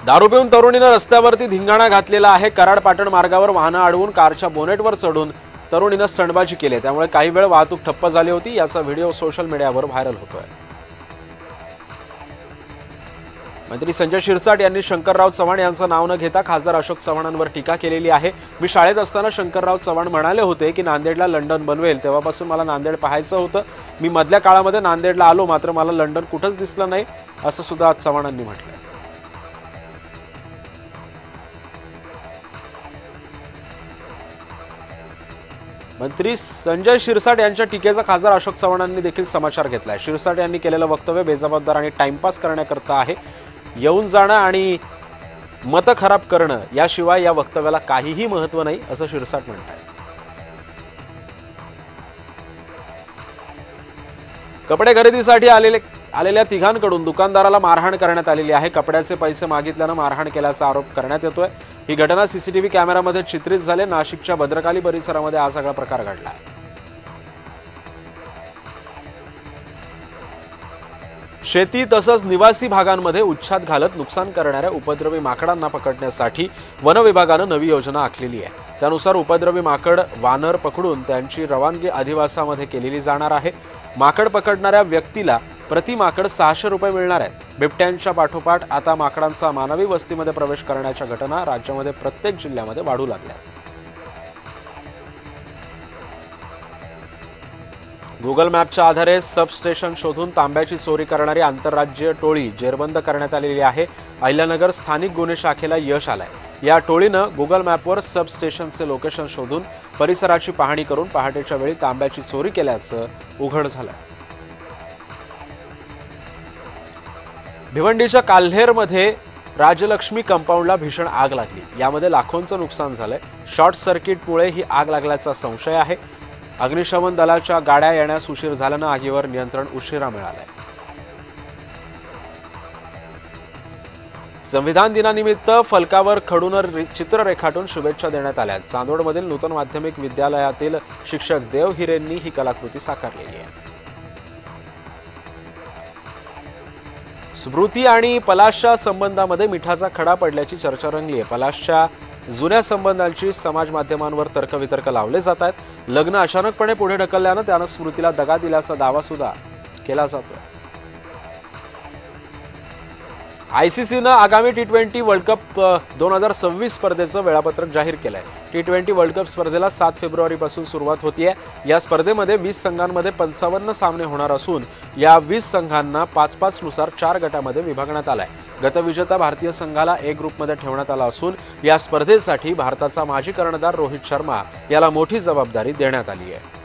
दारू पिऊन तरुणीनं रस्त्यावरती धिंगाणा घातलेला आहे। कराड पाटण मार्गावर वाहनं अडवून कारच्या बोनेटवर चढून तरुणीनं स्टंटबाजी केली, त्यामुळे काही वेळ वाहतूक ठप्प झाली होती। याचा व्हिडिओ सोशल मीडियावर व्हायरल होतोय। मंत्री संजय शिरसाट यांनी शंकरराव चव्हाण यांचं नाव न घेता खासदार अशोक चव्हाणांवर टीका केलेली आहे। मी शाळेत असताना शंकरराव चव्हाण म्हणाले होते की नांदेडला लंडन बनवेल, तेव्हापासून मला नांदेड पाहायचं होतं। मी मधल्या काळामध्ये नांदेडला आलो, मात्र मला लंडन कुठंच दिसलं नाही, असं सुद्धा चव्हाणांनी म्हटलंय। मंत्री संजय शिरसाट यांच्या टीकेचा खासदार अशोक चव्हाणांनी देखील समाचार घेतलाय। शिरसाट यांनी केलेलं वक्तव्य बेजबाबदार आणि टाइमपास करण्याकरता आहे। येऊन जाणं आणि मतं खराब करणं याशिवाय या वक्तव्याला काहीही महत्त्व नाही, असं शिरसाट म्हणतात। कपडे खरेदीसाठी आलेल्या तिघांकडून दुकानदाराला मारहाण करण्यात आलेली आहे। कपड्याचे पैसे मागितल्यानं मारहाण केल्याचा आरोप करण्यात येतोय। ही घटना सीसीटीव्ही कॅमेऱ्यामध्ये चित्रित झाली। नाशिकच्या भद्रकाली परिसरामध्ये हा सगळा प्रकार घडला। शेती तसंच निवासी भागांमध्ये उच्छाद घालत नुकसान करणाऱ्या उपद्रवी माकडांना पकडण्यासाठी वन विभागानं नवी योजना आखलेली आहे। त्यानुसार उपद्रवी माकड वानर पकडून त्यांची रवानगी अधिवासामध्ये केलेली जाणार आहे। माकड पकडणाऱ्या व्यक्तीला प्रति माकड 600 रुपये मिळणार आहेत। बिबट्यांच्या पाठोपाठ आता माकडांचा मानवी वस्तीमध्ये प्रवेश करण्याच्या घटना राज्यामध्ये प्रत्येक जिल्ह्यामध्ये वाढू लागल्या। गुगल मॅपच्या आधारे सबस्टेशन शोधून तांब्याची चोरी करणारी आंतरराज्यीय टोळी जेरबंद करण्यात आलेली आहे। अहिल्यानगर स्थानिक गुन्हे शाखेला यश आलंय। या टोळीनं गुगल मॅपवर सबस्टेशनचे लोकेशन शोधून परिसराची पाहणी करून पहाटेच्या वेळी तांब्याची चोरी केल्याचं उघड झालंय। भिवंडीच्या काल्हेरमध्ये राजलक्ष्मी कंपाऊंडला भीषण आग लागली। यामध्ये लाखोंचं नुकसान झालंय। शॉर्ट सर्किटमुळे ही आग लागल्याचा संशय आहे। अग्निशमन दलाच्या गाड्या येण्यास उशीर झाल्यानं आगीवर नियंत्रण उशिरा मिळालंय। संविधान दिनानिमित्त फलकावर खडून चित्र रेखाटून शुभेच्छा देण्यात आल्या। चांदोडमधील नूतन माध्यमिक विद्यालयातील शिक्षक देव हिरेंनी ही कलाकृती साकारलेली आहे। स्मृती आणि पलाशच्या संबंधामध्ये मिठाचा खडा पडल्याची चर्चा रंगली आहे। पलाशच्या जुन्या संबंधांची समाज माध्यमांवर तर्कवितर्क लावले जात आहेत। लग्न अचानकपणे पुढे ढकलल्यानं त्यानं स्मृतीला दगा दिल्याचा दावा सुद्धा केला जातोय। आयसीसीनं आगामी T20 वर्ल्ड कप 2026 स्पर्धेचं वेळापत्रक जाहीर केलंय। T20 वर्ल्ड कप स्पर्धेला 7 फेब्रुवारीपासून सुरुवात होतीये। या स्पर्धेमध्ये 20 संघांमध्ये 55 सामने होणार असून या 20 संघांना 5-5 नुसार 4 गटामध्ये विभागण्यात आलाय। गतविजेता भारतीय संघाला A ग्रुपमध्ये ठेवण्यात आला असून या स्पर्धेसाठी भारताचा माजी कर्णधार रोहित शर्मा याला मोठी जबाबदारी देण्यात आली आहे।